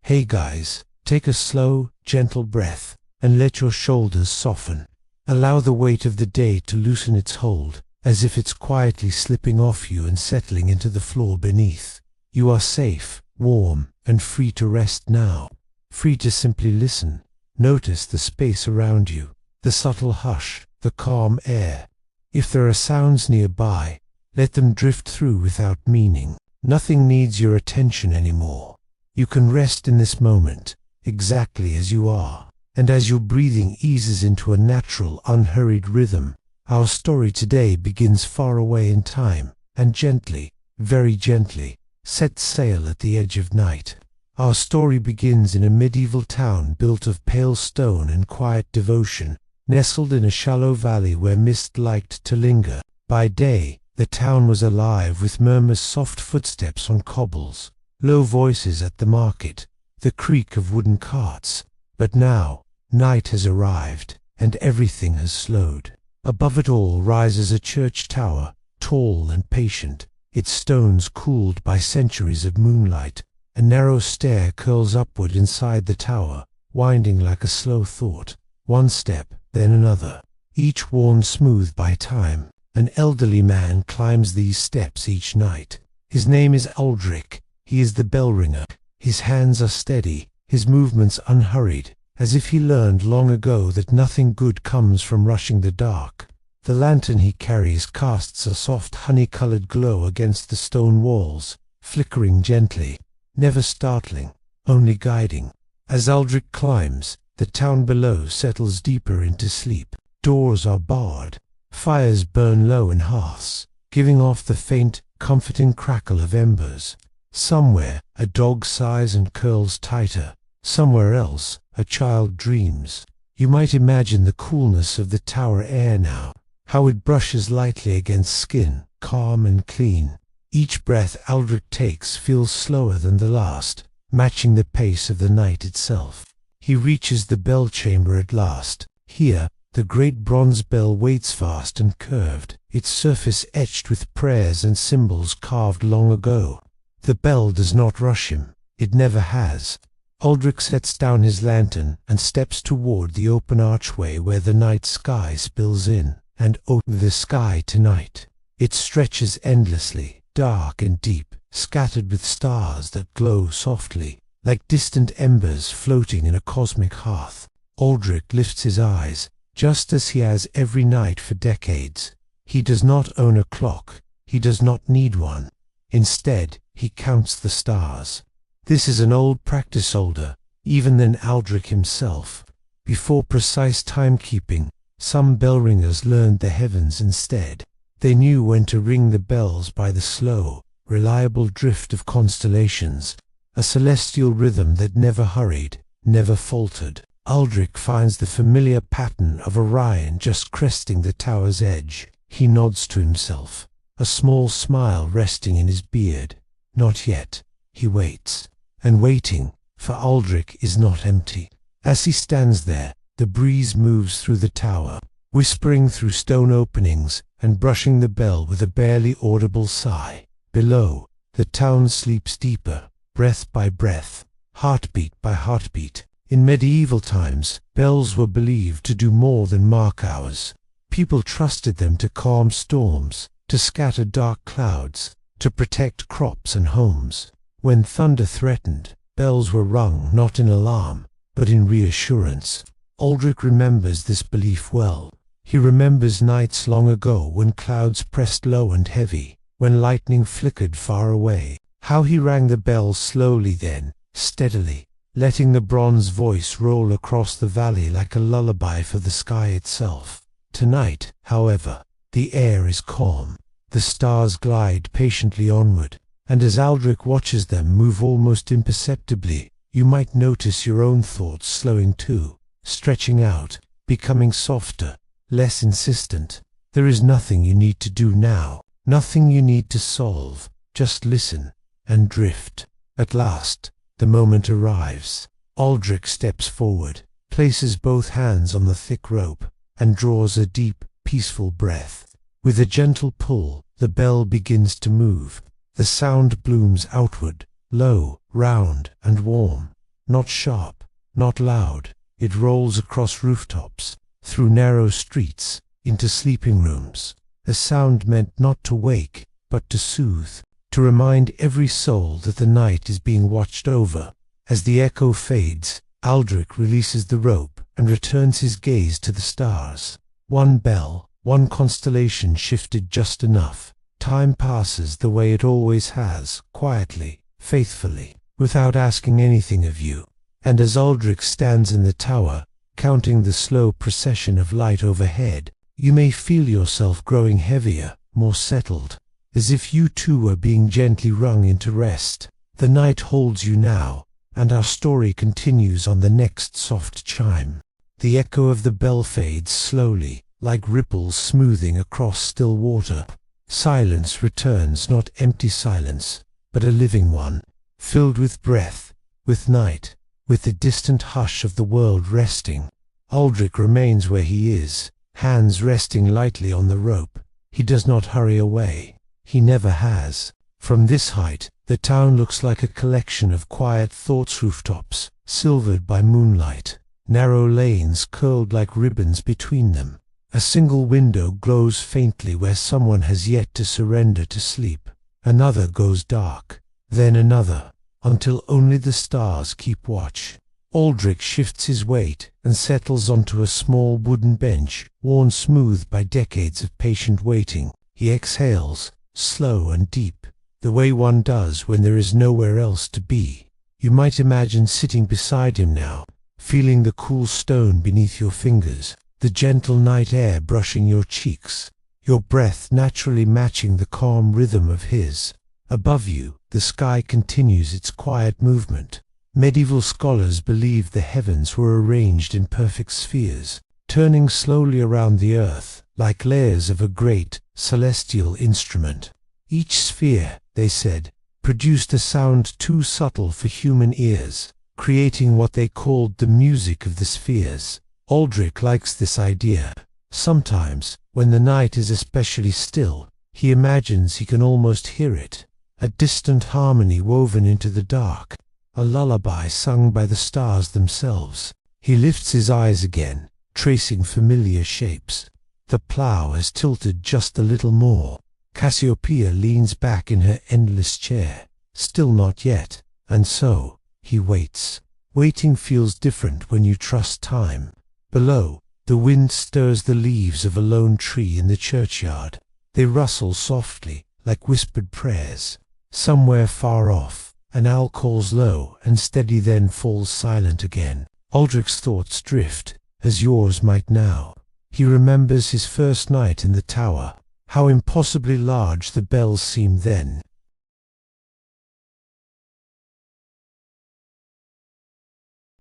Hey guys, take a slow, gentle breath, and let your shoulders soften. Allow the weight of the day to loosen its hold, as if it's quietly slipping off you and settling into the floor beneath. You are safe, warm, and free to rest now. Free to simply listen. Notice the space around you, the subtle hush, the calm air. If there are sounds nearby, let them drift through without meaning. Nothing needs your attention anymore. You can rest in this moment, exactly as you are. And as your breathing eases into a natural, unhurried rhythm, our story today begins far away in time, and gently, very gently, sets sail at the edge of night. Our story begins in a medieval town built of pale stone and quiet devotion, nestled in a shallow valley where mist liked to linger. By day, the town was alive with murmurs, soft footsteps on cobbles, low voices at the market, the creak of wooden carts. But now, night has arrived, and everything has slowed. Above it all rises a church tower, tall and patient, its stones cooled by centuries of moonlight. A narrow stair curls upward inside the tower, winding like a slow thought. One step, then another, each worn smooth by time. An elderly man climbs these steps each night. His name is Aldrich. He is the bell ringer. His hands are steady, his movements unhurried, as if he learned long ago that nothing good comes from rushing the dark. The lantern he carries casts a soft honey-colored glow against the stone walls, flickering gently, never startling, only guiding. As Aldrich climbs, the town below settles deeper into sleep. Doors are barred. Fires burn low in hearths, giving off the faint, comforting crackle of embers. Somewhere, a dog sighs and curls tighter. Somewhere else, a child dreams. You might imagine the coolness of the tower air now, how it brushes lightly against skin, calm and clean. Each breath Aldrich takes feels slower than the last, matching the pace of the night itself. He reaches the bell chamber at last. Here, the great bronze bell waits vast and curved, its surface etched with prayers and symbols carved long ago. The bell does not rush him. It never has. Aldrich sets down his lantern and steps toward the open archway where the night sky spills in. And oh, the sky tonight! It stretches endlessly, dark and deep, scattered with stars that glow softly, like distant embers floating in a cosmic hearth. Aldrich lifts his eyes, just as he has every night for decades. He does not own a clock. He does not need one. Instead, he counts the stars. This is an old practice, older even than Aldrich himself. Before precise timekeeping, some bell ringers learned the heavens instead. They knew when to ring the bells by the slow, reliable drift of constellations, a celestial rhythm that never hurried, never faltered. Aldrich finds the familiar pattern of Orion just cresting the tower's edge. He nods to himself, a small smile resting in his beard. Not yet. He waits. And waiting, for Aldrich, is not empty. As he stands there, the breeze moves through the tower, whispering through stone openings and brushing the bell with a barely audible sigh. Below, the town sleeps deeper, breath by breath, heartbeat by heartbeat. In medieval times, bells were believed to do more than mark hours. People trusted them to calm storms, to scatter dark clouds, to protect crops and homes. When thunder threatened, bells were rung not in alarm, but in reassurance. Aldrich remembers this belief well. He remembers nights long ago when clouds pressed low and heavy, when lightning flickered far away. How he rang the bells slowly then, steadily, letting the bronze voice roll across the valley like a lullaby for the sky itself. Tonight, however, the air is calm. The stars glide patiently onward, and as Aldrich watches them move almost imperceptibly, you might notice your own thoughts slowing too, stretching out, becoming softer, less insistent. There is nothing you need to do now, nothing you need to solve. Just listen and drift. At last, the moment arrives. Aldrich steps forward, places both hands on the thick rope, and draws a deep, peaceful breath. With a gentle pull, the bell begins to move. The sound blooms outward, low, round, and warm. not sharp, not loud. It rolls across rooftops, through narrow streets, into sleeping rooms. A sound meant not to wake, but to soothe, to remind every soul that the night is being watched over. As the echo fades, Aldrich releases the rope and returns his gaze to the stars. One bell, one constellation shifted just enough. Time passes the way it always has, quietly, faithfully, without asking anything of you. And as Aldrich stands in the tower, counting the slow procession of light overhead, you may feel yourself growing heavier, more settled, as if you too are being gently wrung into rest. The night holds you now, and our story continues on the next soft chime. The echo of the bell fades slowly, like ripples smoothing across still water. Silence returns, not empty silence, but a living one, filled with breath, with night, with the distant hush of the world resting. Aldrich remains where he is, hands resting lightly on the rope. He does not hurry away. He never has. From this height, the town looks like a collection of quiet thoughts, rooftops, silvered by moonlight, narrow lanes curled like ribbons between them. A single window glows faintly where someone has yet to surrender to sleep. Another goes dark, then another, until only the stars keep watch. Aldrich shifts his weight and settles onto a small wooden bench, worn smooth by decades of patient waiting. He exhales, slow and deep, the way one does when there is nowhere else to be. You might imagine sitting beside him now, feeling the cool stone beneath your fingers, the gentle night air brushing your cheeks, your breath naturally matching the calm rhythm of his. Above you, the sky continues its quiet movement. Medieval scholars believed the heavens were arranged in perfect spheres, turning slowly around the earth, like layers of a great, celestial instrument. Each sphere, they said, produced a sound too subtle for human ears, creating what they called the music of the spheres. Aldrich likes this idea. Sometimes, when the night is especially still, he imagines he can almost hear it, a distant harmony woven into the dark, a lullaby sung by the stars themselves. He lifts his eyes again, tracing familiar shapes. The plough has tilted just a little more. Cassiopeia leans back in her endless chair. Still not yet. And so, he waits. Waiting feels different when you trust time. Below, the wind stirs the leaves of a lone tree in the churchyard. They rustle softly, like whispered prayers. Somewhere far off, an owl calls low and steady, then falls silent again. Aldrich's thoughts drift, as yours might now. He remembers his first night in the tower, how impossibly large the bells seemed then.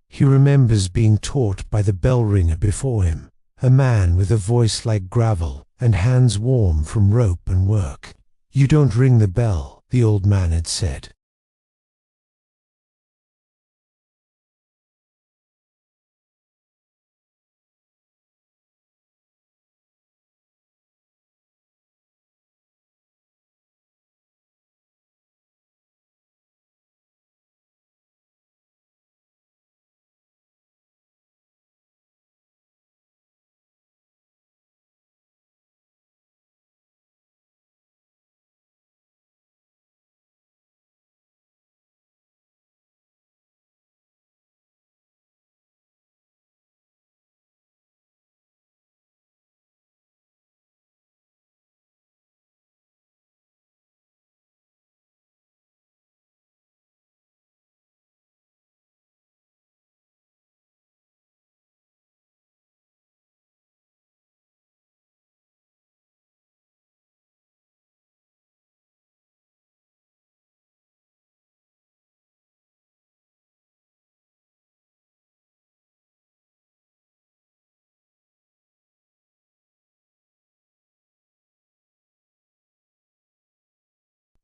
He remembers being taught by the bell ringer before him, a man with a voice like gravel and hands warm from rope and work. "You don't ring the bell," the old man had said.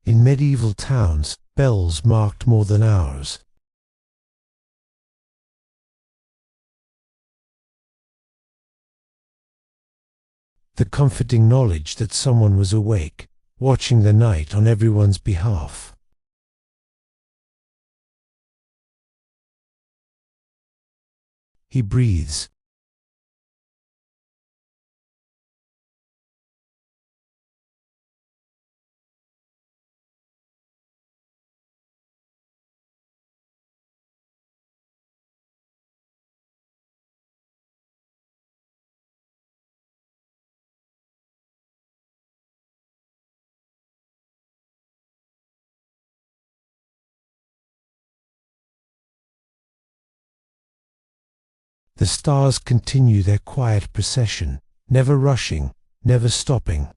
In medieval towns, bells marked more than hours. The comforting knowledge that someone was awake, watching the night on everyone's behalf. he breathes. The stars continue their quiet procession, never rushing, never stopping.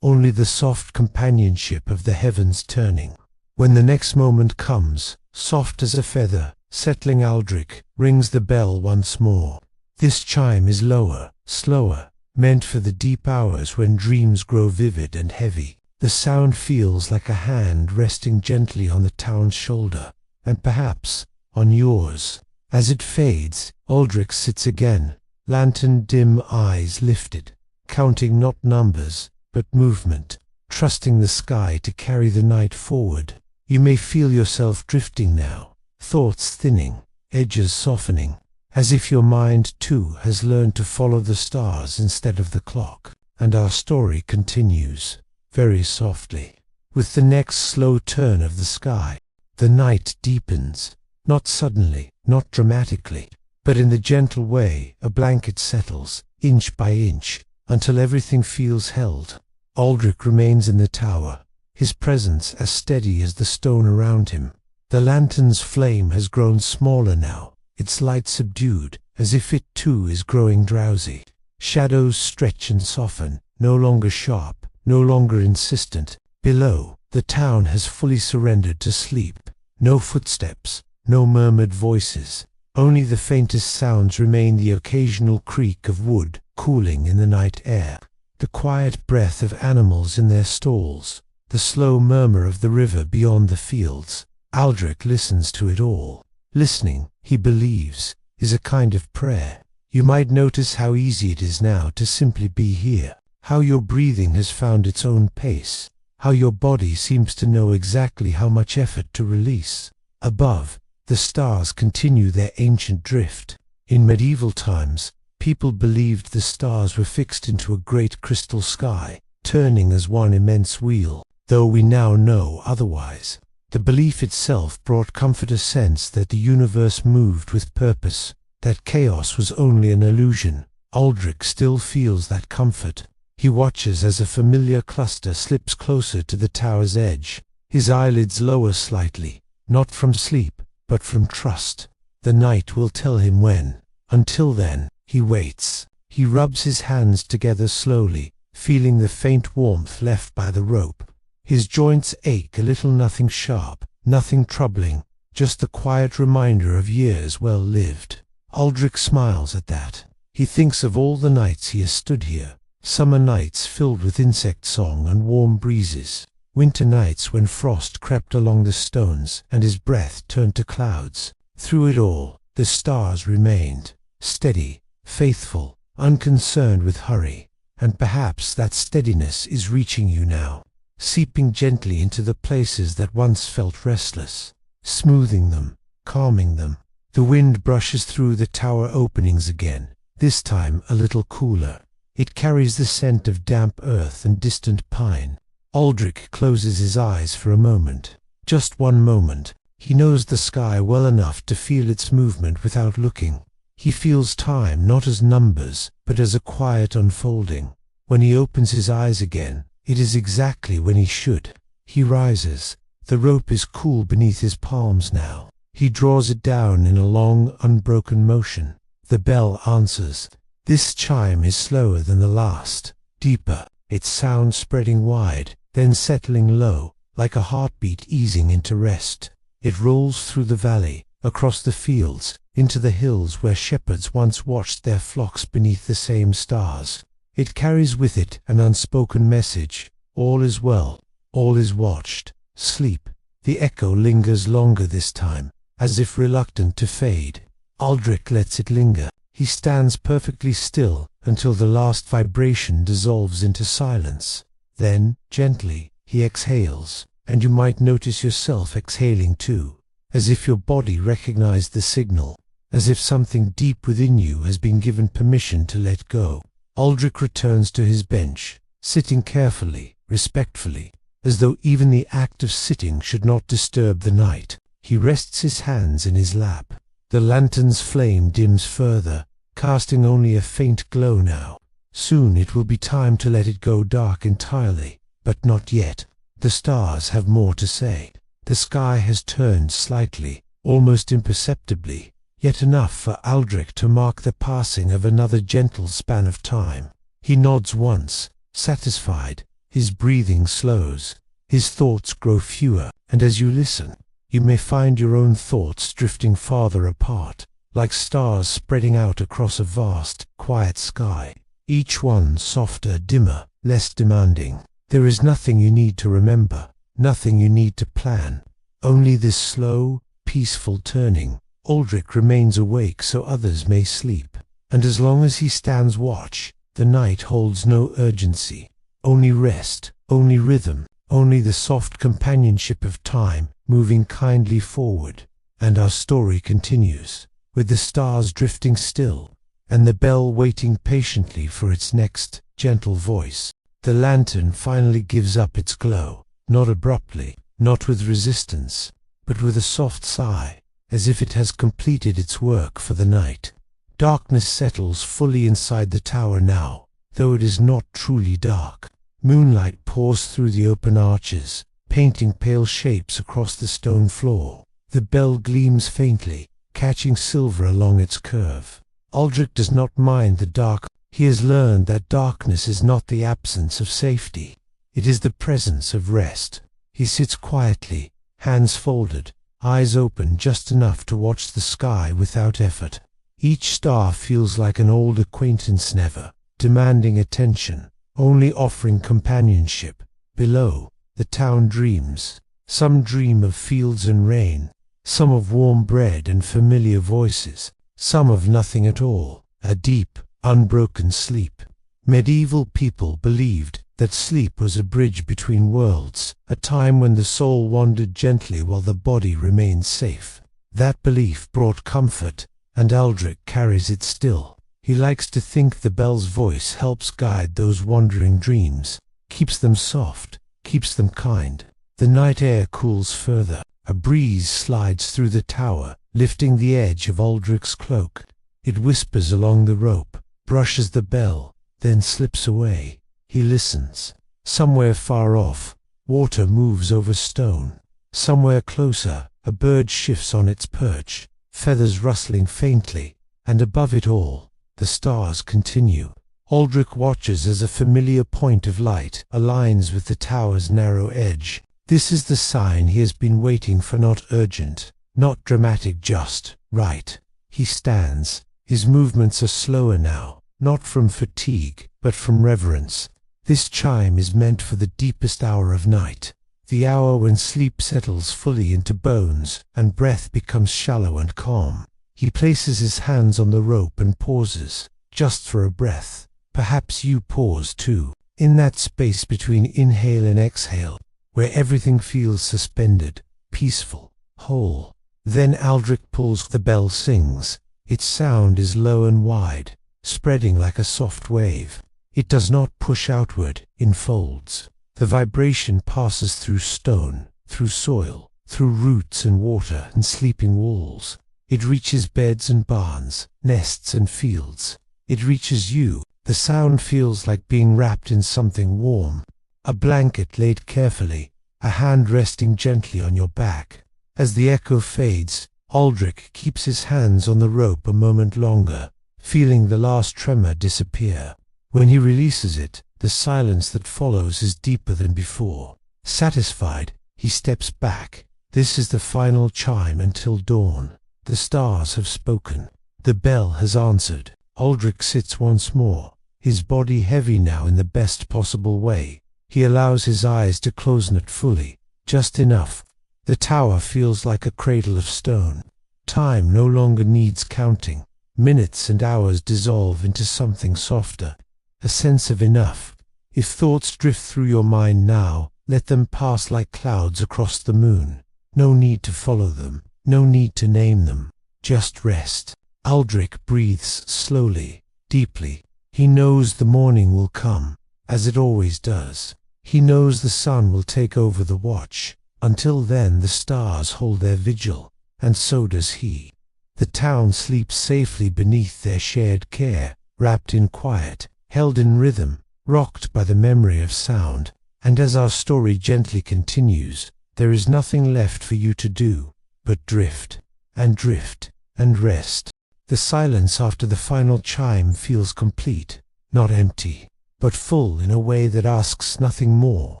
Only the soft companionship of the heavens turning. When the next moment comes, soft as a feather, settling Aldrich, rings the bell once more. This chime is lower, slower, meant for the deep hours when dreams grow vivid and heavy. The sound feels like a hand resting gently on the town's shoulder, and perhaps on yours. As it fades, Aldrich sits again, lantern dim, eyes lifted, counting not numbers, but movement, trusting the sky to carry the night forward. You may feel yourself drifting now, thoughts thinning, edges softening, as if your mind too has learned to follow the stars instead of the clock. And our story continues, very softly. With the next slow turn of the sky, the night deepens, not suddenly, not dramatically, but in the gentle way a blanket settles, inch by inch, until everything feels held. Aldrich remains in the tower, his presence as steady as the stone around him. The lantern's flame has grown smaller now, its light subdued, as if it too is growing drowsy. Shadows stretch and soften, no longer sharp, no longer insistent. Below, the town has fully surrendered to sleep. No footsteps, no murmured voices. Only the faintest sounds remain, the occasional creak of wood cooling in the night air, the quiet breath of animals in their stalls, the slow murmur of the river beyond the fields. Aldrich listens to it all. Listening, he believes, is a kind of prayer. You might notice how easy it is now to simply be here, how your breathing has found its own pace, how your body seems to know exactly how much effort to release. Above, the stars continue their ancient drift. In medieval times, people believed the stars were fixed into a great crystal sky, turning as one immense wheel, though we now know otherwise. The belief itself brought comfort, a sense that the universe moved with purpose, that chaos was only an illusion. Aldrich still feels that comfort. He watches as a familiar cluster slips closer to the tower's edge. His eyelids lower slightly, not from sleep, but from trust. The night will tell him when. Until then, he waits. He rubs his hands together slowly, feeling the faint warmth left by the rope. His joints ache a little, nothing sharp, nothing troubling, just the quiet reminder of years well lived. Aldrich smiles at that. He thinks of all the nights he has stood here, summer nights filled with insect song and warm breezes, winter nights when frost crept along the stones and his breath turned to clouds. Through it all, the stars remained, steady, faithful, unconcerned with hurry, and perhaps that steadiness is reaching you now, seeping gently into the places that once felt restless, smoothing them, calming them. The wind brushes through the tower openings again, this time a little cooler. It carries the scent of damp earth and distant pine. Aldrich closes his eyes for a moment. Just one moment. He knows the sky well enough to feel its movement without looking. He feels time not as numbers, but as a quiet unfolding. When he opens his eyes again, it is exactly when he should. He rises. The rope is cool beneath his palms now. He draws it down in a long, unbroken motion. The bell answers. This chime is slower than the last, deeper, its sound spreading wide, then settling low, like a heartbeat easing into rest. It rolls through the valley, across the fields, into the hills where shepherds once watched their flocks beneath the same stars. It carries with it an unspoken message. All is well, all is watched. Sleep. The echo lingers longer this time, as if reluctant to fade. Aldrich lets it linger. He stands perfectly still until the last vibration dissolves into silence. Then, gently, he exhales, and you might notice yourself exhaling too, as if your body recognized the signal, as if something deep within you has been given permission to let go. Aldrich returns to his bench, sitting carefully, respectfully, as though even the act of sitting should not disturb the night. He rests his hands in his lap. The lantern's flame dims further, casting only a faint glow now. Soon it will be time to let it go dark entirely, but not yet. The stars have more to say. The sky has turned slightly, almost imperceptibly, yet enough for Aldrich to mark the passing of another gentle span of time. He nods once, satisfied. His breathing slows. His thoughts grow fewer, and as you listen, you may find your own thoughts drifting farther apart, like stars spreading out across a vast, quiet sky, each one softer, dimmer, less demanding. There is nothing you need to remember, nothing you need to plan, only this slow, peaceful turning. Aldrich remains awake so others may sleep, and as long as he stands watch, the night holds no urgency, only rest, only rhythm, only the soft companionship of time moving kindly forward. And our story continues, with the stars drifting still, and the bell waiting patiently for its next gentle voice. The lantern finally gives up its glow, not abruptly, not with resistance, but with a soft sigh, as if it has completed its work for the night. Darkness settles fully inside the tower now, though it is not truly dark. Moonlight pours through the open arches, painting pale shapes across the stone floor. The bell gleams faintly, catching silver along its curve. Aldrich does not mind the dark. He has learned that darkness is not the absence of safety. It is the presence of rest. He sits quietly, hands folded, eyes open just enough to watch the sky without effort. Each star feels like an old acquaintance, never demanding attention, only offering companionship. Below, the town dreams. Some dream of fields and rain, some of warm bread and familiar voices, some of nothing at all, a deep, unbroken sleep. Medieval people believed that sleep was a bridge between worlds, a time when the soul wandered gently while the body remained safe. That belief brought comfort, and Aldrich carries it still. He likes to think the bell's voice helps guide those wandering dreams, keeps them soft, keeps them kind. The night air cools further. A breeze slides through the tower, lifting the edge of Aldrich's cloak. It whispers along the rope, brushes the bell, then slips away. He listens. Somewhere far off, water moves over stone. Somewhere closer, a bird shifts on its perch, feathers rustling faintly, and above it all, the stars continue. Aldrich watches as a familiar point of light aligns with the tower's narrow edge. This is the sign he has been waiting for, not urgent, not dramatic, just right. He stands. His movements are slower now, not from fatigue, but from reverence. This chime is meant for the deepest hour of night, the hour when sleep settles fully into bones and breath becomes shallow and calm. He places his hands on the rope and pauses, just for a breath. Perhaps you pause too, in that space between inhale and exhale, where everything feels suspended, peaceful, whole. Then Aldrich pulls. The bell sings. Its sound is low and wide, spreading like a soft wave. It does not push outward, in folds. The vibration passes through stone, through soil, through roots and water and sleeping walls. It reaches beds and barns, nests and fields. It reaches you. The sound feels like being wrapped in something warm. A blanket laid carefully, a hand resting gently on your back. As the echo fades, Aldrich keeps his hands on the rope a moment longer, feeling the last tremor disappear. When he releases it, the silence that follows is deeper than before. Satisfied, he steps back. This is the final chime until dawn. The stars have spoken. The bell has answered. Aldrich sits once more, his body heavy now in the best possible way. He allows his eyes to close not fully, just enough. The tower feels like a cradle of stone. Time no longer needs counting. Minutes and hours dissolve into something softer, a sense of enough. If thoughts drift through your mind now, let them pass like clouds across the moon. No need to follow them, no need to name them. Just rest. Aldrich breathes slowly, deeply. He knows the morning will come, as it always does. He knows the sun will take over the watch. Until then the stars hold their vigil, and so does he. The town sleeps safely beneath their shared care, wrapped in quiet, held in rhythm, rocked by the memory of sound. And as our story gently continues, there is nothing left for you to do but drift and rest. The silence after the final chime feels complete, not empty, but full in a way that asks nothing more.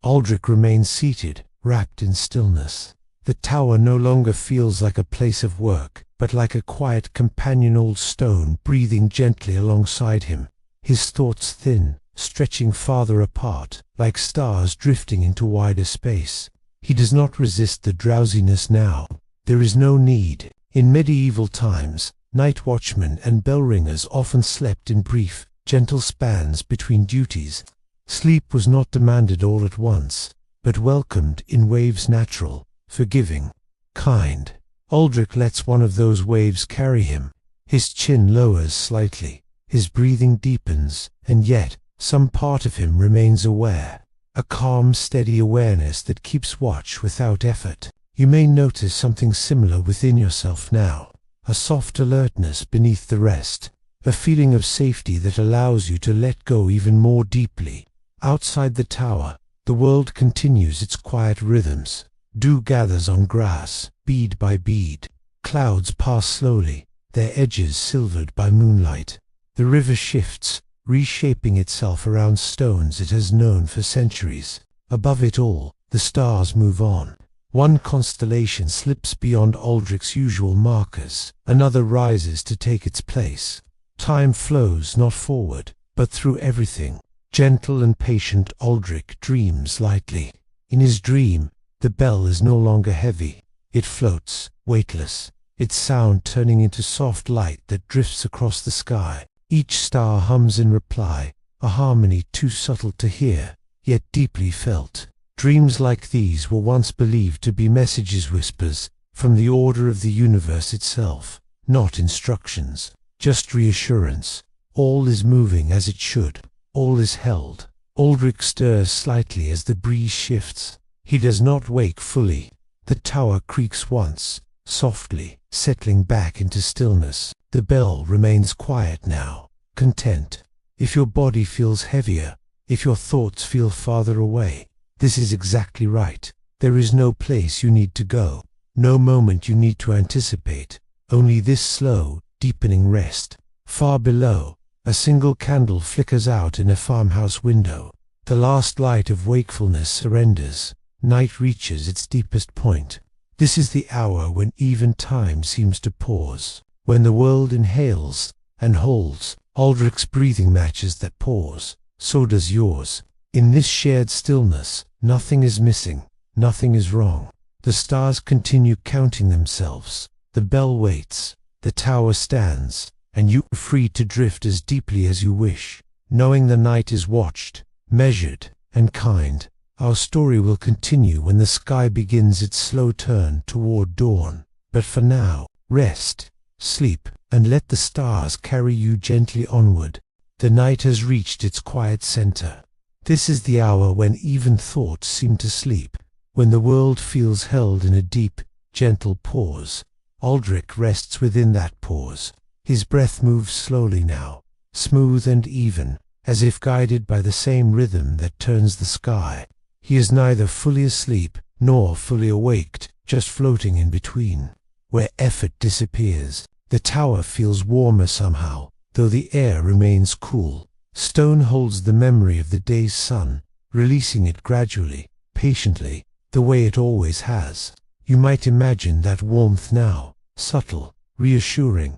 Aldrich remains seated, wrapped in stillness. The tower no longer feels like a place of work, but like a quiet companion, old stone breathing gently alongside him. His thoughts thin, stretching farther apart, like stars drifting into wider space. He does not resist the drowsiness now. There is no need. In medieval times, night watchmen and bell ringers often slept in brief, gentle spans between duties. Sleep was not demanded all at once, but welcomed in waves, natural, forgiving, kind. Aldrich lets one of those waves carry him. His chin lowers slightly, his breathing deepens, and yet some part of him remains aware. A calm, steady awareness that keeps watch without effort. You may notice something similar within yourself now. A soft alertness beneath the rest. A feeling of safety that allows you to let go even more deeply. Outside the tower, the world continues its quiet rhythms. Dew gathers on grass, bead by bead. Clouds pass slowly, their edges silvered by moonlight. The river shifts, reshaping itself around stones it has known for centuries. Above it all, the stars move on. One constellation slips beyond Aldrich's usual markers. Another rises to take its place. Time flows not forward, but through everything. Gentle and patient, Aldrich dreams lightly. In his dream, the bell is no longer heavy. It floats, weightless, its sound turning into soft light that drifts across the sky. Each star hums in reply, a harmony too subtle to hear, yet deeply felt. Dreams like these were once believed to be messages, whispers, from the order of the universe itself. Not instructions, just reassurance. All is moving as it should. All is held. Aldrich stirs slightly as the breeze shifts. He does not wake fully. The tower creaks once, softly, settling back into stillness. The bell remains quiet now, content. If your body feels heavier, if your thoughts feel farther away, this is exactly right. There is no place you need to go, no moment you need to anticipate, only this slow, deepening rest. Far below, a single candle flickers out in a farmhouse window. The last light of wakefulness surrenders. Night reaches its deepest point. This is the hour when even time seems to pause. When the world inhales and holds, Aldrich's breathing matches that pause. So does yours. In this shared stillness, nothing is missing, nothing is wrong. The stars continue counting themselves. The bell waits, the tower stands, and you are free to drift as deeply as you wish, knowing the night is watched, measured, and kind. Our story will continue when the sky begins its slow turn toward dawn. But for now, rest, sleep, and let the stars carry you gently onward. The night has reached its quiet center. This is the hour when even thoughts seem to sleep, when the world feels held in a deep, gentle pause. Aldrich rests within that pause. His breath moves slowly now, smooth and even, as if guided by the same rhythm that turns the sky. He is neither fully asleep nor fully awaked, just floating in between. Where effort disappears, the tower feels warmer somehow, though the air remains cool. Stone holds the memory of the day's sun, releasing it gradually, patiently, the way it always has. You might imagine that warmth now, subtle, reassuring,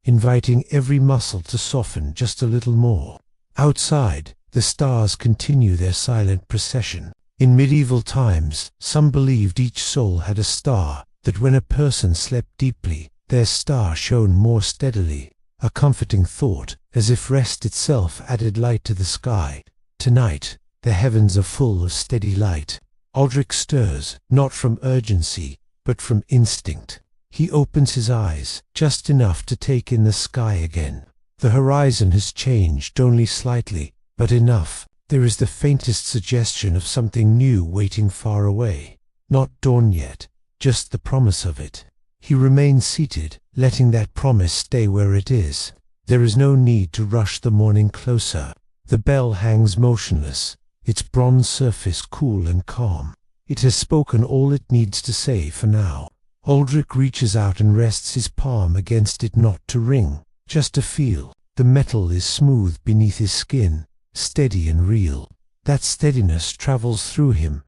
inviting every muscle to soften just a little more. Outside, the stars continue their silent procession. In medieval times, some believed each soul had a star, that when a person slept deeply, their star shone more steadily, a comforting thought, as if rest itself added light to the sky. Tonight, the heavens are full of steady light. Aldrich stirs, not from urgency, but from instinct. He opens his eyes, just enough to take in the sky again. The horizon has changed only slightly, but enough. There is the faintest suggestion of something new waiting far away. Not dawn yet, just the promise of it. He remains seated, letting that promise stay where it is. There is no need to rush the morning closer. The bell hangs motionless, its bronze surface cool and calm. It has spoken all it needs to say for now. Aldrich reaches out and rests his palm against it, not to ring, just to feel. The metal is smooth beneath his skin, steady and real. That steadiness travels through him,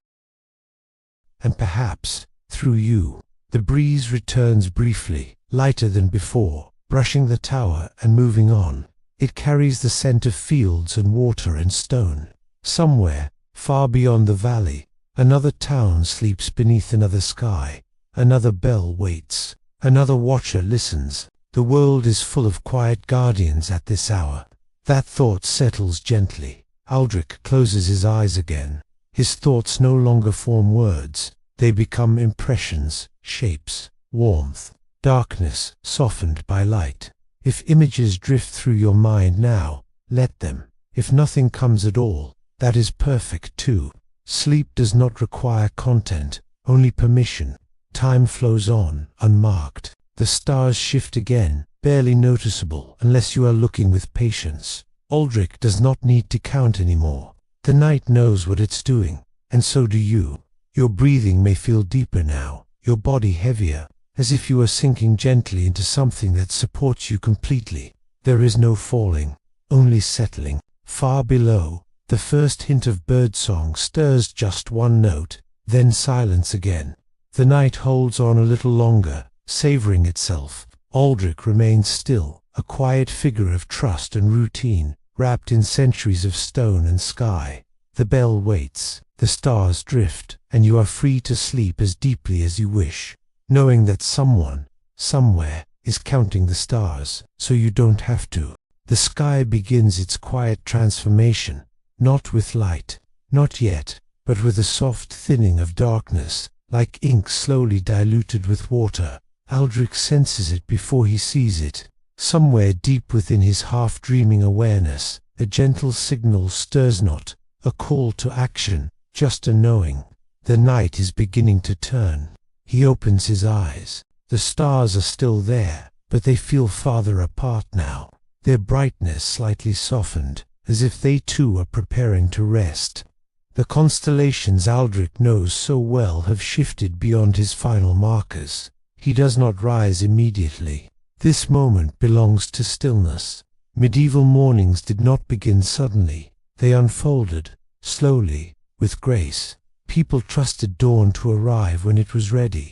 and perhaps through you. The breeze returns briefly, lighter than before, brushing the tower and moving on. It carries the scent of fields and water and stone. Somewhere, far beyond the valley, another town sleeps beneath another sky. Another bell waits. Another watcher listens. The world is full of quiet guardians at this hour. That thought settles gently. Aldrich closes his eyes again. His thoughts no longer form words. They become impressions, shapes, warmth, darkness softened by light. If images drift through your mind now, let them. If nothing comes at all, that is perfect too. Sleep does not require content, only permission. Time flows on, unmarked. The stars shift again, barely noticeable unless you are looking with patience. Aldrich does not need to count anymore. The night knows what it's doing, and so do you. Your breathing may feel deeper now, your body heavier, as if you are sinking gently into something that supports you completely. There is no falling, only settling. Far below, the first hint of birdsong stirs just one note, then silence again. The night holds on a little longer, savoring itself. Aldrich remains still, a quiet figure of trust and routine, wrapped in centuries of stone and sky. The bell waits, the stars drift, and you are free to sleep as deeply as you wish, knowing that someone, somewhere, is counting the stars, so you don't have to. The sky begins its quiet transformation, not with light, not yet, but with a soft thinning of darkness, like ink slowly diluted with water. Aldrich senses it before he sees it. Somewhere deep within his half-dreaming awareness, a gentle signal stirs, not a call to action, just a knowing. The night is beginning to turn. He opens his eyes. The stars are still there, but they feel farther apart now, their brightness slightly softened, as if they too are preparing to rest. The constellations Aldrich knows so well have shifted beyond his final markers. He does not rise immediately. This moment belongs to stillness. Medieval mornings did not begin suddenly. They unfolded, slowly, with grace. People trusted dawn to arrive when it was ready.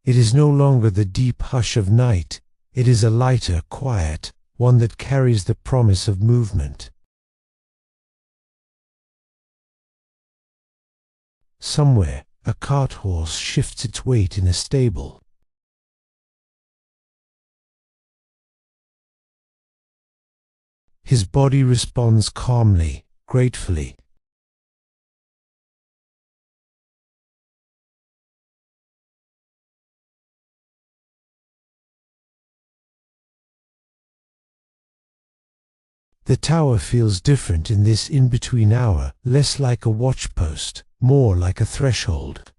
It is no longer the deep hush of night. It is a lighter quiet, one that carries the promise of movement. Somewhere, a cart horse shifts its weight in a stable. His body responds calmly, gratefully. The tower feels different in this in-between hour, less like a watchpost, more like a threshold.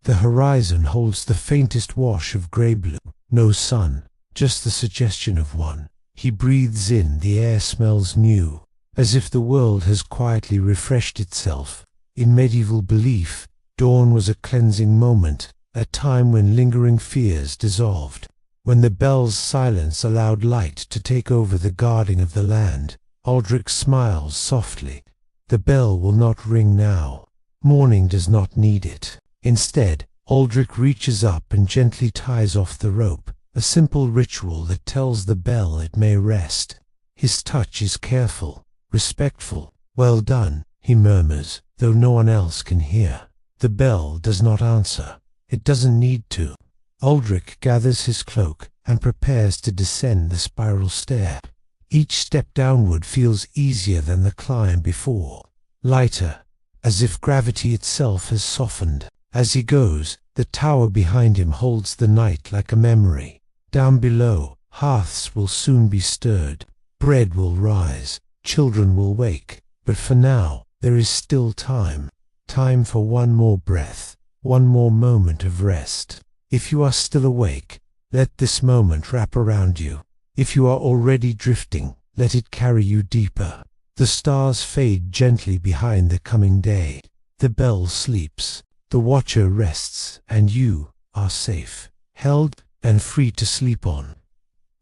The horizon holds the faintest wash of grey-blue. No sun, just the suggestion of one. He breathes in, the air smells new. as if the world has quietly refreshed itself. In medieval belief, dawn was a cleansing moment, a time when lingering fears dissolved, when the bell's silence allowed light to take over the guarding of the land. Aldrich smiles softly. The bell will not ring now. Morning does not need it. Instead, Aldrich reaches up and gently ties off the rope, a simple ritual that tells the bell it may rest. His touch is careful, respectful. "Well done," he murmurs, though no one else can hear. The bell does not answer. It doesn't need to. Aldrich gathers his cloak and prepares to descend the spiral stair. Each step downward feels easier than the climb before, lighter, as if gravity itself has softened. As he goes, the tower behind him holds the night like a memory. Down below, hearths will soon be stirred, bread will rise, children will wake, but for now, there is still time. Time for one more breath, one more moment of rest. If you are still awake, let this moment wrap around you. If you are already drifting, let it carry you deeper. The stars fade gently behind the coming day. The bell sleeps, the watcher rests, and you are safe, held and free to sleep on.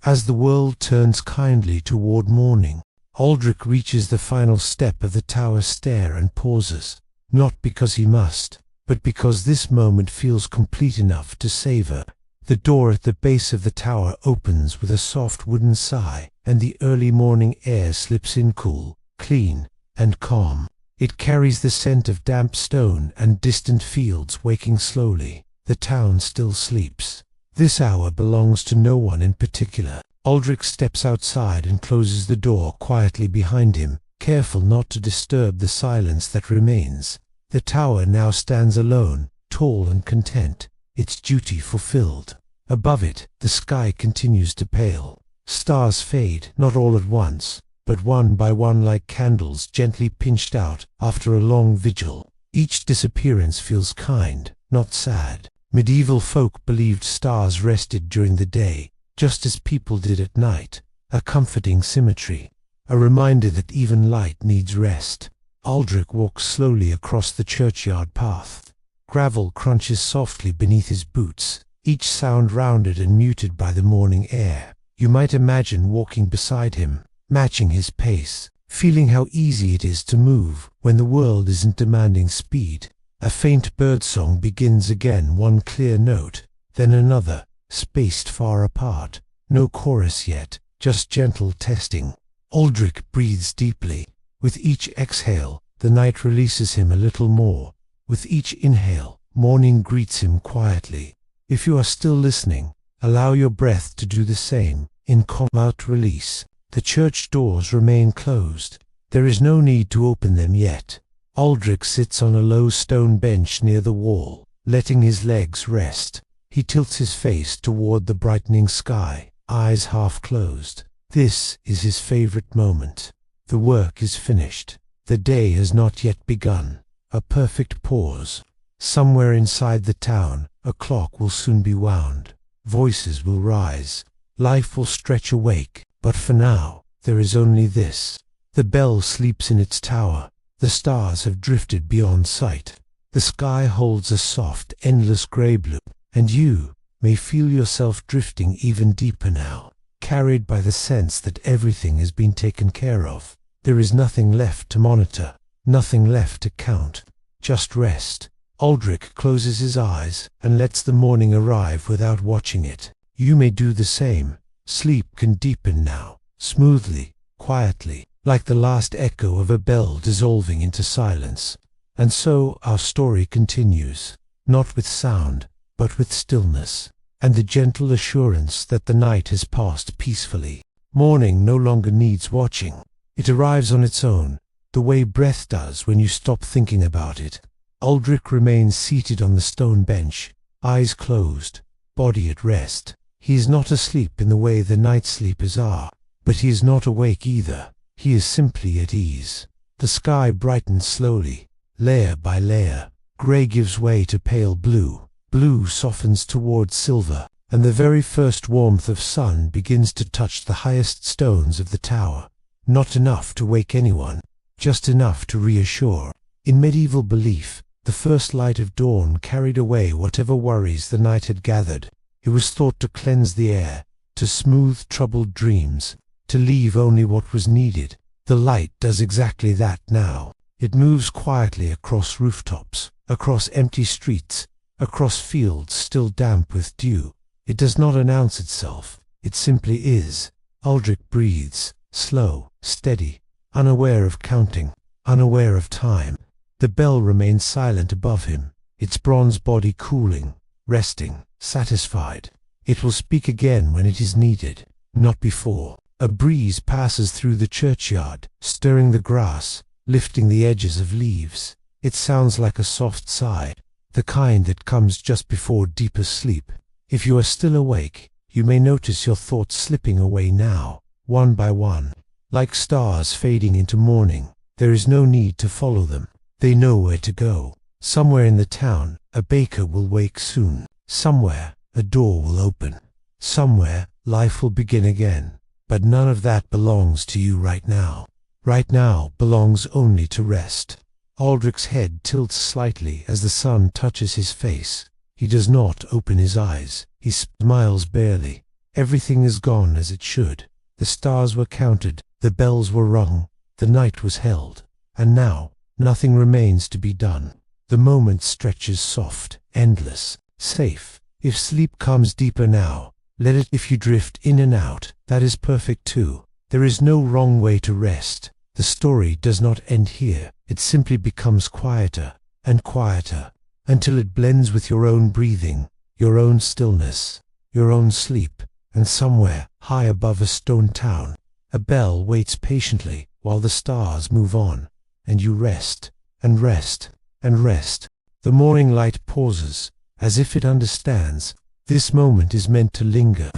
As the world turns kindly toward morning, Aldrich reaches the final step of the tower stair and pauses, not because he must, but because this moment feels complete enough to savor. The door at the base of the tower opens with a soft wooden sigh, and the early morning air slips in cool, clean, and calm. It carries the scent of damp stone and distant fields waking slowly. The town still sleeps. This hour belongs to no one in particular. Aldrich steps outside and closes the door quietly behind him, careful not to disturb the silence that remains. The tower now stands alone, tall and content, its duty fulfilled. Above it, the sky continues to pale. Stars fade, not all at once, but one by one like candles gently pinched out after a long vigil. Each disappearance feels kind, not sad. Medieval folk believed stars rested during the day, just as people did at night, a comforting symmetry, a reminder that even light needs rest. Aldrich walks slowly across the churchyard path. Gravel crunches softly beneath his boots, each sound rounded and muted by the morning air. You might imagine walking beside him, matching his pace, feeling how easy it is to move when the world isn't demanding speed. A faint birdsong begins again, one clear note, then another, spaced far apart. No chorus yet, just gentle testing. Aldrich breathes deeply. With each exhale, the night releases him a little more. With each inhale, morning greets him quietly. If you are still listening, allow your breath to do the same. In calm-out release, the church doors remain closed. There is no need to open them yet. Aldrich sits on a low stone bench near the wall, letting his legs rest. He tilts his face toward the brightening sky, eyes half closed. This is his favorite moment. The work is finished. The day has not yet begun. A perfect pause. Somewhere inside the town, a clock will soon be wound. Voices will rise. Life will stretch awake. But for now, there is only this. The bell sleeps in its tower. The stars have drifted beyond sight. The sky holds a soft, endless grey blue, and you may feel yourself drifting even deeper now, carried by the sense that everything has been taken care of. There is nothing left to monitor, nothing left to count, just rest. Aldrich closes his eyes and lets the morning arrive without watching it. You may do the same. Sleep can deepen now, smoothly, quietly, like the last echo of a bell dissolving into silence. And so our story continues, not with sound, but with stillness, and the gentle assurance that the night has passed peacefully. Morning no longer needs watching. It arrives on its own, the way breath does when you stop thinking about it. Aldrich remains seated on the stone bench, eyes closed, body at rest. He is not asleep in the way the night sleepers are, but he is not awake either. He is simply at ease. The sky brightens slowly, layer by layer. Grey gives way to pale blue. Blue softens towards silver, and the very first warmth of sun begins to touch the highest stones of the tower. not enough to wake anyone, just enough to reassure. In medieval belief, the first light of dawn carried away whatever worries the night had gathered. It was thought to cleanse the air, to smooth troubled dreams, to leave only what was needed. The light does exactly that now. It moves quietly across rooftops, across empty streets, across fields still damp with dew. It does not announce itself, it simply is. Aldrich breathes, slow, steady, unaware of counting, unaware of time. The bell remains silent above him, its bronze body cooling, resting, satisfied. It will speak again when it is needed, not before. A breeze passes through the churchyard, stirring the grass, lifting the edges of leaves. It sounds like a soft sigh, the kind that comes just before deeper sleep. If you are still awake, you may notice your thoughts slipping away now, one by one. Like stars fading into morning, there is no need to follow them. They know where to go. Somewhere in the town, a baker will wake soon. Somewhere, a door will open. Somewhere, life will begin again. But none of that belongs to you right now. Right now belongs only to rest. Aldrich's head tilts slightly as the sun touches his face. He does not open his eyes. He smiles barely. Everything is gone as it should. The stars were counted, the bells were rung, the night was held. And now, nothing remains to be done. The moment stretches soft, endless, safe. If sleep comes deeper now, let it. If you drift in and out, that is perfect too. There is no wrong way to rest. The story does not end here. It simply becomes quieter and quieter until it blends with your own breathing, your own stillness, your own sleep. And somewhere, high above a stone town, a bell waits patiently while the stars move on, and you rest, and rest, and rest. The morning light pauses, as if it understands. This moment is meant to linger.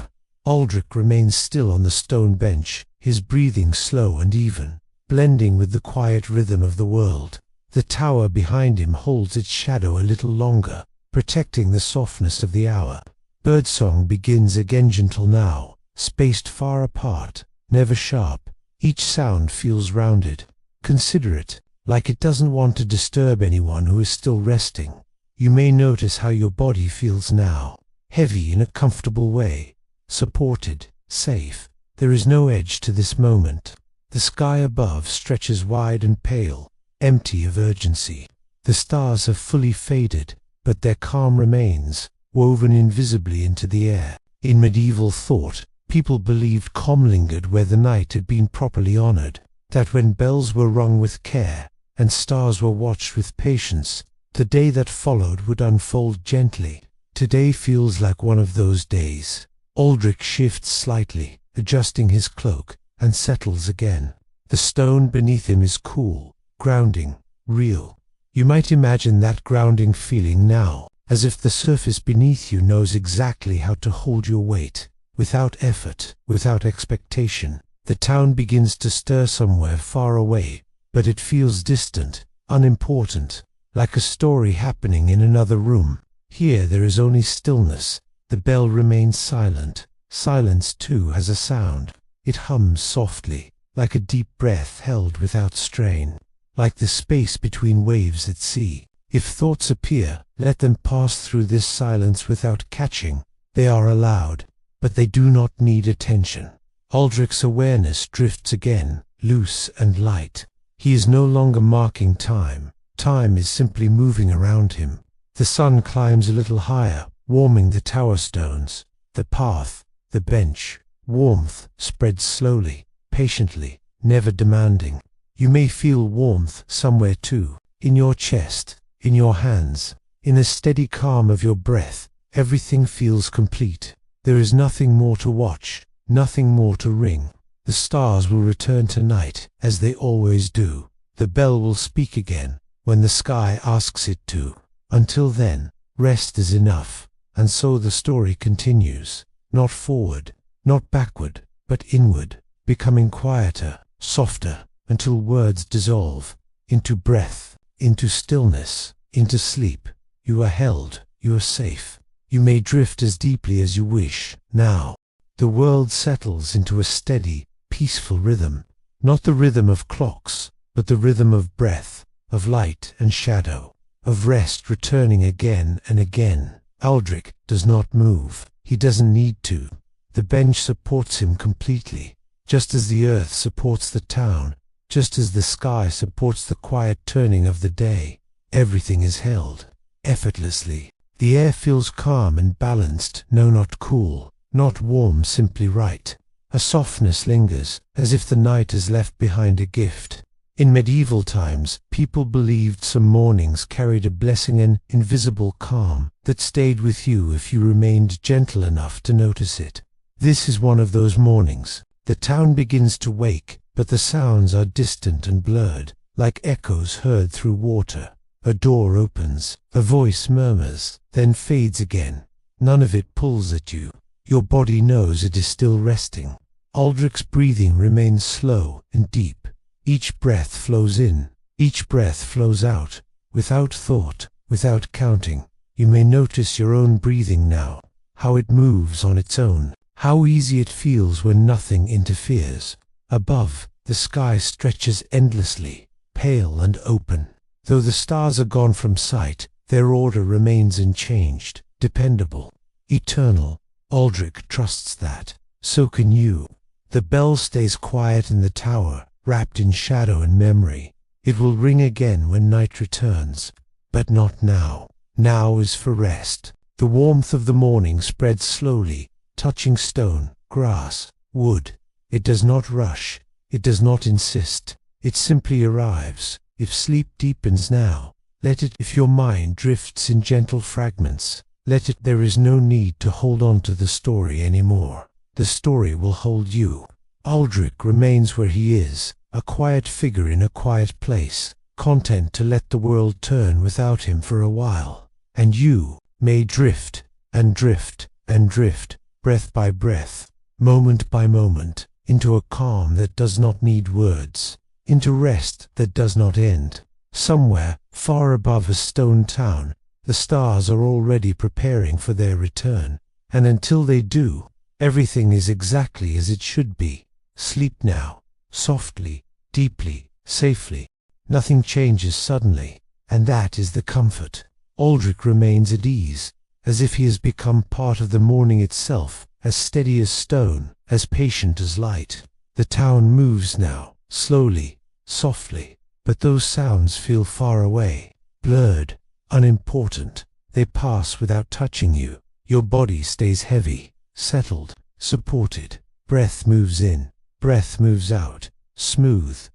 Aldrich remains still on the stone bench, his breathing slow and even, blending with the quiet rhythm of the world. The tower behind him holds its shadow a little longer, protecting the softness of the hour. Birdsong begins again, gentle now, spaced far apart, never sharp. Each sound feels rounded, considerate, like it doesn't want to disturb anyone who is still resting. You may notice how your body feels now, heavy in a comfortable way, supported, safe. There is no edge to this moment. The sky above stretches wide and pale, empty of urgency. The stars have fully faded, but their calm remains, woven invisibly into the air. In medieval thought, people believed calm lingered where the night had been properly honored, that when bells were rung with care, and stars were watched with patience, the day that followed would unfold gently. Today feels like one of those days. Aldrich shifts slightly, adjusting his cloak, and settles again. The stone beneath him is cool, grounding, real. You might imagine that grounding feeling now, as if the surface beneath you knows exactly how to hold your weight, without effort, without expectation. The town begins to stir somewhere far away, but it feels distant, unimportant, like a story happening in another room. Here there is only stillness. The bell remains silent. Silence too has a sound. It hums softly, like a deep breath held without strain, like the space between waves at sea. If thoughts appear, let them pass through this silence without catching. They are allowed, but they do not need attention. Aldrich's awareness drifts again, loose and light. He is no longer marking time. Time is simply moving around him. The sun climbs a little higher, warming the tower stones, the path, the bench. Warmth spreads slowly, patiently, never demanding. You may feel warmth somewhere too, in your chest, in your hands, in the steady calm of your breath. Everything feels complete. There is nothing more to watch, nothing more to ring. The stars will return tonight, as they always do. The bell will speak again, when the sky asks it to. Until then, rest is enough. And so the story continues, not forward, not backward, but inward, becoming quieter, softer, until words dissolve into breath, into stillness, into sleep. You are held, you are safe. You may drift as deeply as you wish. Now, the world settles into a steady, peaceful rhythm. Not the rhythm of clocks, but the rhythm of breath, of light and shadow, of rest returning again and again. Aldrich does not move. He doesn't need to. The bench supports him completely, just as the earth supports the town, just as the sky supports the quiet turning of the day. Everything is held effortlessly. The air feels calm and balanced, no, not cool, not warm, simply right. A softness lingers, as if the night has left behind a gift. In medieval times, people believed some mornings carried a blessing, an invisible calm that stayed with you if you remained gentle enough to notice it. This is one of those mornings. The town begins to wake, but the sounds are distant and blurred, like echoes heard through water. A door opens, a voice murmurs, then fades again. None of it pulls at you. Your body knows it is still resting. Aldrich's breathing remains slow and deep. Each breath flows in, each breath flows out, without thought, without counting. You may notice your own breathing now, how it moves on its own, how easy it feels when nothing interferes. Above, the sky stretches endlessly, pale and open. Though the stars are gone from sight, their order remains unchanged, dependable, eternal. Aldrich trusts that. So can you. The bell stays quiet in the tower, wrapped in shadow and memory. It will ring again when night returns, but not now. Now is for rest. The warmth of the morning spreads slowly, touching stone, grass, wood. It does not rush. It does not insist. It simply arrives. If sleep deepens now, let it. If your mind drifts in gentle fragments, let it. There is no need to hold on to the story anymore. The story will hold you. Aldrich remains where he is, a quiet figure in a quiet place, content to let the world turn without him for a while. And you may drift, and drift, and drift, breath by breath, moment by moment, into a calm that does not need words, into rest that does not end. Somewhere, far above a stone town, the stars are already preparing for their return, and until they do, everything is exactly as it should be. Sleep now, softly, deeply, safely. Nothing changes suddenly, and that is the comfort. Aldrich remains at ease, as if he has become part of the morning itself, as steady as stone, as patient as light. The town moves now, slowly, softly, but those sounds feel far away, blurred, unimportant. They pass without touching you. Your body stays heavy, settled, supported. Breath moves in, breath moves out, smooth,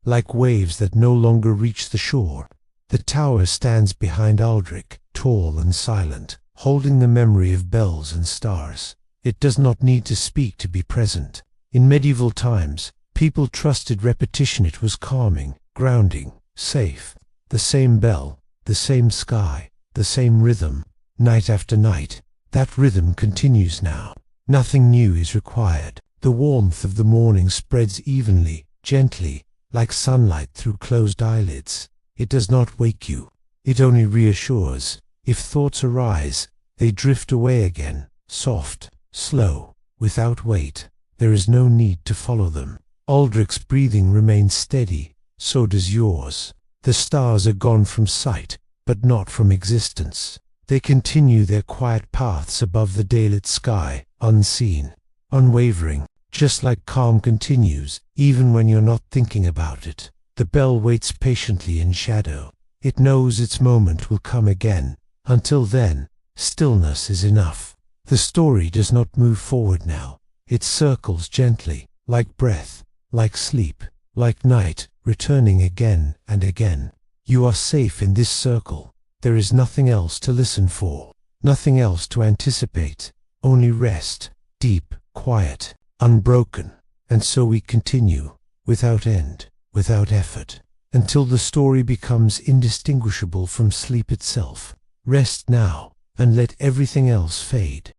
like waves that no longer reach the shore. The tower stands behind Aldrich, tall and silent, holding the memory of bells and stars. It does not need to speak to be present. In medieval times, people trusted repetition. It was calming, grounding, safe. The same bell, the same sky, the same rhythm, night after night. That rhythm continues now. Nothing new is required. The warmth of the morning spreads evenly, gently, like sunlight through closed eyelids. It does not wake you. It only reassures. If thoughts arise, they drift away again, soft, slow, without weight. There is no need to follow them. Aldrich's breathing remains steady, so does yours. The stars are gone from sight, but not from existence. They continue their quiet paths above the daylit sky, unseen, unwavering, just like calm continues, even when you're not thinking about it. The bell waits patiently in shadow. It knows its moment will come again. Until then, stillness is enough. The story does not move forward now. It circles gently, like breath, like sleep, like night, returning again and again. You are safe in this circle. There is nothing else to listen for, nothing else to anticipate, only rest, deep, quiet, unbroken. And so we continue, without end, without effort, until the story becomes indistinguishable from sleep itself. Rest now, and let everything else fade.